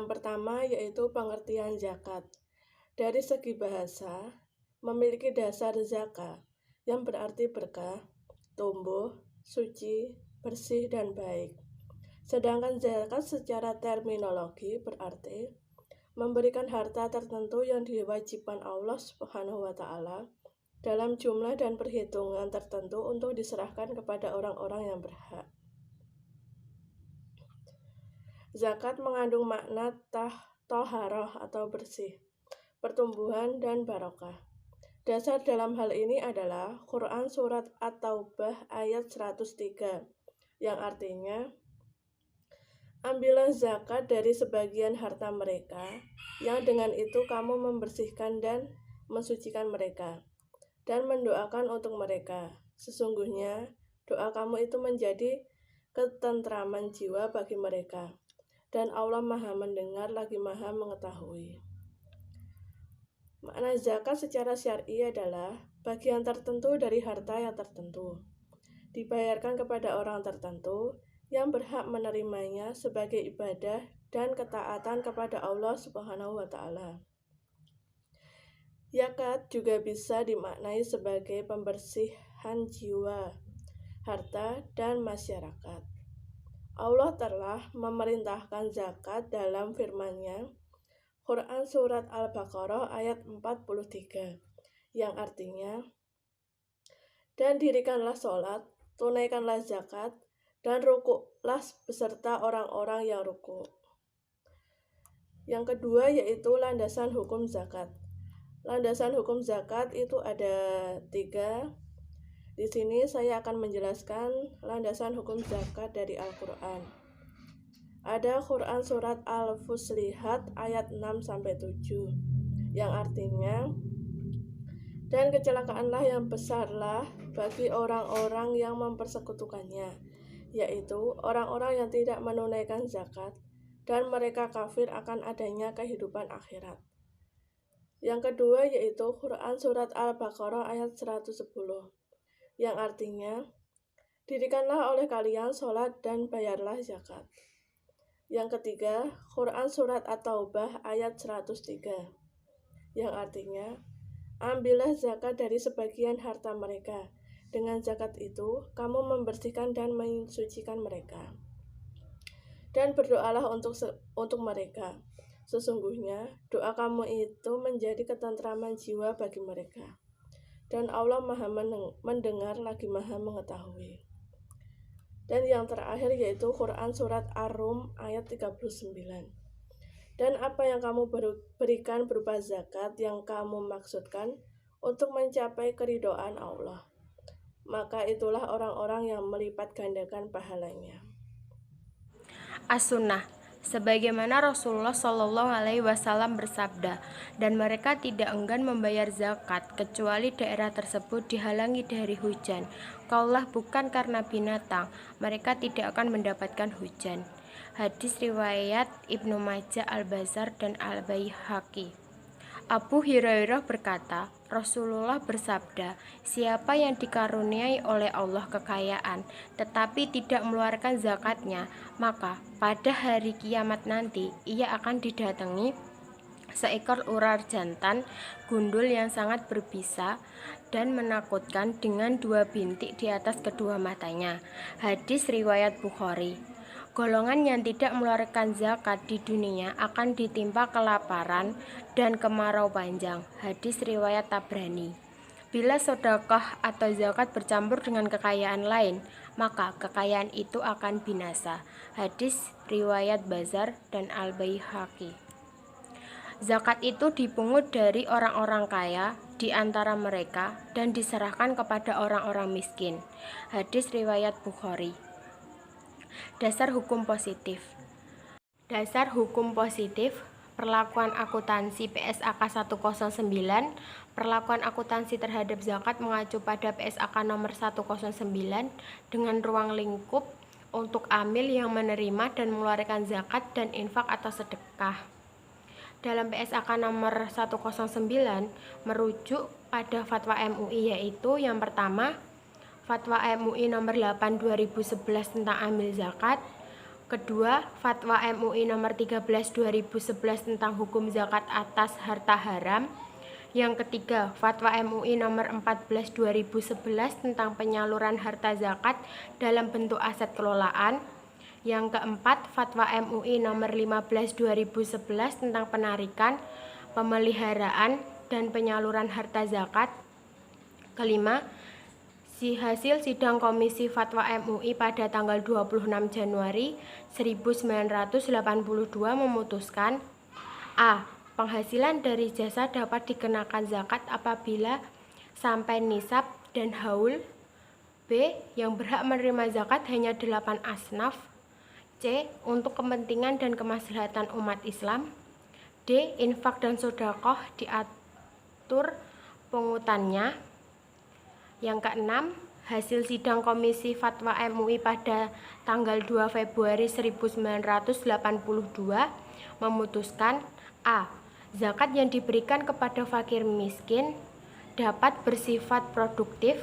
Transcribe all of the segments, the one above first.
pertama yaitu pengertian zakat. Dari segi bahasa, memiliki dasar zaka yang berarti berkah, tumbuh, suci, bersih, dan baik. Sedangkan zakat secara terminologi berarti memberikan harta tertentu yang diwajibkan Allah Subhanahu wa Ta'ala dalam jumlah dan perhitungan tertentu untuk diserahkan kepada orang-orang yang berhak. Zakat mengandung makna toharoh atau bersih, pertumbuhan, dan barokah. Dasar dalam hal ini adalah Quran Surat At-Taubah ayat 103, yang artinya, ambillah zakat dari sebagian harta mereka, yang dengan itu kamu membersihkan dan mensucikan mereka, dan mendoakan untuk mereka. Sesungguhnya, doa kamu itu menjadi ketentraman jiwa bagi mereka, dan Allah Maha Mendengar lagi Maha Mengetahui. Makna zakat secara syar'i adalah bagian tertentu dari harta yang tertentu, dibayarkan kepada orang tertentu yang berhak menerimanya sebagai ibadah dan ketaatan kepada Allah Subhanahu wa Ta'ala. Zakat juga bisa dimaknai sebagai pembersihan jiwa, harta, dan masyarakat. Allah telah memerintahkan zakat dalam firman-Nya, Quran Surat Al-Baqarah ayat 43, yang artinya, dan dirikanlah sholat, tunaikanlah zakat, dan rukuklah beserta orang-orang yang rukuk. Yang kedua yaitu landasan hukum zakat. Landasan hukum zakat itu ada 3. Di sini saya akan menjelaskan landasan hukum zakat dari Al-Quran. Ada Quran Surat Al-Fussilat ayat 6-7, yang artinya, dan kecelakaanlah yang besarlah bagi orang-orang yang mempersekutukannya, yaitu orang-orang yang tidak menunaikan zakat, dan mereka kafir akan adanya kehidupan akhirat. Yang kedua yaitu Quran Surat Al-Baqarah ayat 110, yang artinya, dirikanlah oleh kalian sholat dan bayarlah zakat. Yang ketiga, Quran Surat At-Taubah ayat 103, yang artinya, ambillah zakat dari sebagian harta mereka. Dengan zakat itu, kamu membersihkan dan mensucikan mereka. Dan berdoalah untuk mereka. Sesungguhnya, doa kamu itu menjadi ketentraman jiwa bagi mereka. Dan Allah Maha Mendengar lagi Maha Mengetahui. Dan yang terakhir yaitu Quran Surat Ar-Rum ayat 39. Dan apa yang kamu berikan berupa zakat yang kamu maksudkan untuk mencapai keridhaan Allah, maka itulah orang-orang yang melipat gandakan pahalanya. As-Sunnah, sebagaimana Rasulullah SAW bersabda, dan mereka tidak enggan membayar zakat kecuali daerah tersebut dihalangi dari hujan. Kaulah bukan karena binatang, mereka tidak akan mendapatkan hujan. Hadis riwayat Ibnu Majah, Al-Bazzar, dan Al-Baihaqi. Abu Hurairah berkata, Rasulullah bersabda, siapa yang dikaruniai oleh Allah kekayaan, tetapi tidak mengeluarkan zakatnya, maka pada hari kiamat nanti, ia akan didatangi seekor ular jantan gundul yang sangat berbisa dan menakutkan dengan 2 bintik di atas kedua matanya. Hadis riwayat Bukhari. Golongan yang tidak mengeluarkan zakat di dunia akan ditimpa kelaparan dan kemarau panjang. Hadis riwayat Tabrani. Bila sedekah atau zakat bercampur dengan kekayaan lain, maka kekayaan itu akan binasa. Hadis riwayat Bazzar dan Al-Baihaqi. Zakat itu dipungut dari orang-orang kaya di antara mereka dan diserahkan kepada orang-orang miskin. Hadis riwayat Bukhari. Dasar hukum positif. Dasar hukum positif, perlakuan akuntansi PSAK 109, perlakuan akuntansi terhadap zakat mengacu pada PSAK nomor 109 dengan ruang lingkup untuk amil yang menerima dan mengeluarkan zakat dan infak atau sedekah. Dalam PSAK nomor 109 merujuk pada fatwa MUI, yaitu yang pertama, Fatwa MUI nomor 8 2011 tentang amil zakat, Kedua, Fatwa MUI nomor 13 2011 tentang hukum zakat atas harta haram. Yang ketiga, Fatwa MUI nomor 14 2011 tentang penyaluran harta zakat dalam bentuk aset kelolaan. Yang keempat, Fatwa MUI nomor 15 2011 tentang penarikan, pemeliharaan, dan penyaluran harta zakat. Kelima, hasil sidang Komisi Fatwa MUI pada tanggal 26 Januari 1982 memutuskan: A. Penghasilan dari jasa dapat dikenakan zakat apabila sampai nisab dan haul. B. Yang berhak menerima zakat hanya 8 asnaf. C. Untuk kepentingan dan kemaslahatan umat Islam. D. Infak dan sedekah diatur pungutannya. Yang keenam, hasil sidang Komisi Fatwa MUI pada tanggal 2 Februari 1982 memutuskan: A. Zakat yang diberikan kepada fakir miskin dapat bersifat produktif.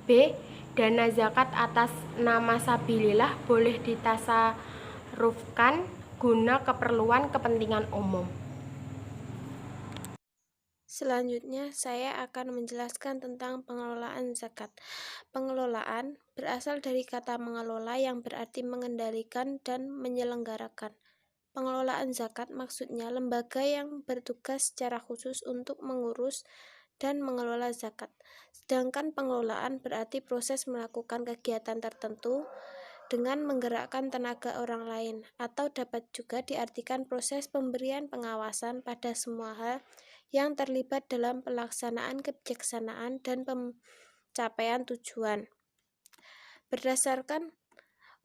B. Dana zakat atas nama sabilillah boleh ditasarufkan guna keperluan kepentingan umum. Selanjutnya, saya akan menjelaskan tentang pengelolaan zakat. Pengelolaan berasal dari kata mengelola yang berarti mengendalikan dan menyelenggarakan. Pengelolaan zakat maksudnya lembaga yang bertugas secara khusus untuk mengurus dan mengelola zakat. Sedangkan pengelolaan berarti proses melakukan kegiatan tertentu dengan menggerakkan tenaga orang lain, atau dapat juga diartikan proses pemberian pengawasan pada semua hal yang terlibat dalam pelaksanaan kebijaksanaan dan pencapaian tujuan. Berdasarkan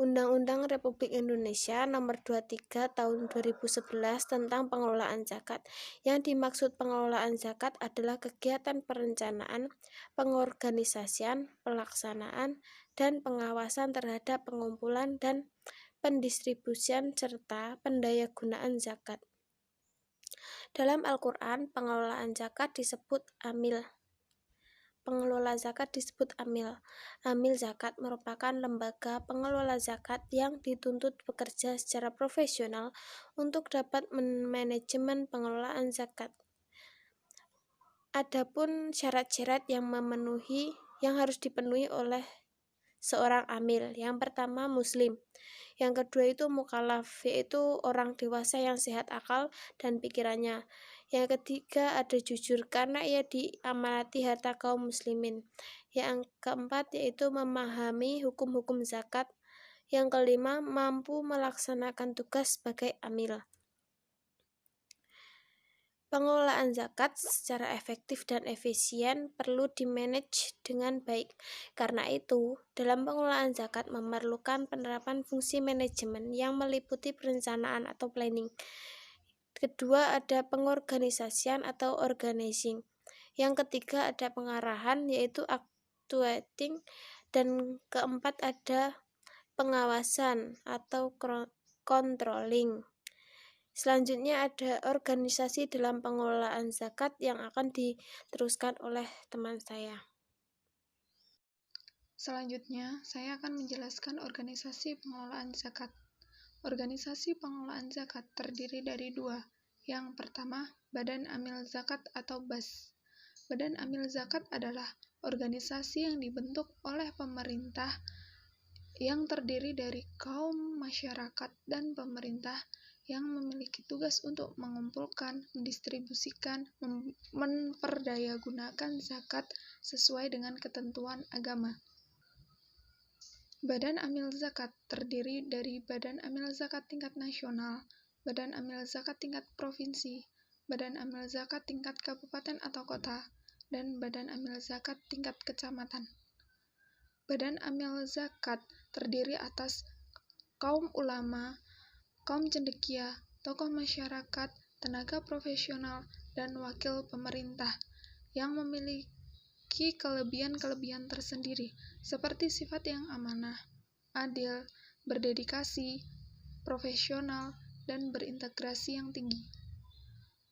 Undang-Undang Republik Indonesia Nomor 23 Tahun 2011 tentang pengelolaan zakat. Yang dimaksud pengelolaan zakat adalah kegiatan perencanaan, pengorganisasian, pelaksanaan, dan pengawasan terhadap pengumpulan dan pendistribusian serta pendayagunaan zakat. Dalam Al-Quran, pengelolaan zakat disebut amil. Pengelola zakat disebut amil. Amil zakat merupakan lembaga pengelola zakat yang dituntut bekerja secara profesional untuk dapat manajemen pengelolaan zakat. Adapun syarat-syarat yang harus dipenuhi oleh seorang amil. Yang pertama, muslim. Yang kedua itu mukallaf, yaitu orang dewasa yang sehat akal dan pikirannya. Yang ketiga ada jujur, karena ia diamanati harta kaum muslimin. Yang keempat yaitu memahami hukum-hukum zakat. Yang kelima, mampu melaksanakan tugas sebagai amil. Pengelolaan zakat secara efektif dan efisien perlu dimanage dengan baik. Karena itu, dalam pengelolaan zakat memerlukan penerapan fungsi manajemen yang meliputi perencanaan atau planning. Kedua, ada pengorganisasian atau organizing. Yang ketiga, ada pengarahan, yaitu actuating. Dan keempat, ada pengawasan atau controlling. Selanjutnya ada organisasi dalam pengelolaan zakat yang akan diteruskan oleh teman saya. Selanjutnya, saya akan menjelaskan organisasi pengelolaan zakat. Organisasi pengelolaan zakat terdiri dari dua. Yang pertama, Badan Amil Zakat atau BAS. Badan Amil Zakat adalah organisasi yang dibentuk oleh pemerintah yang terdiri dari kaum masyarakat dan pemerintah yang memiliki tugas untuk mengumpulkan, mendistribusikan, memperdayagunakan zakat sesuai dengan ketentuan agama. Badan Amil Zakat terdiri dari Badan Amil Zakat tingkat nasional, Badan Amil Zakat tingkat provinsi, Badan Amil Zakat tingkat kabupaten atau kota, dan Badan Amil Zakat tingkat kecamatan. Badan Amil Zakat terdiri atas kaum ulama, kaum cendekia, tokoh masyarakat, tenaga profesional, dan wakil pemerintah yang memiliki kelebihan-kelebihan tersendiri, seperti sifat yang amanah, adil, berdedikasi, profesional, dan berintegrasi yang tinggi.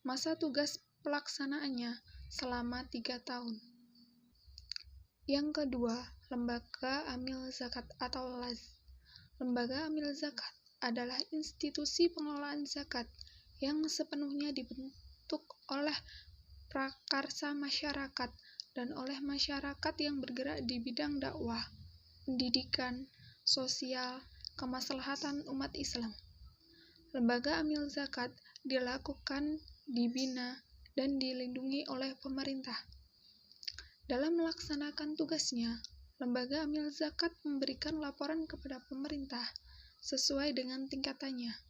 Masa tugas pelaksanaannya selama 3 tahun. Yang kedua, Lembaga Amil Zakat atau LAZ. Lembaga Amil Zakat adalah institusi pengelolaan zakat yang sepenuhnya dibentuk oleh prakarsa masyarakat dan oleh masyarakat yang bergerak di bidang dakwah, pendidikan, sosial, kemaslahatan umat Islam. Lembaga Amil Zakat dilakukan, dibina, dan dilindungi oleh pemerintah. Dalam melaksanakan tugasnya, Lembaga Amil Zakat memberikan laporan kepada pemerintah sesuai dengan tingkatannya.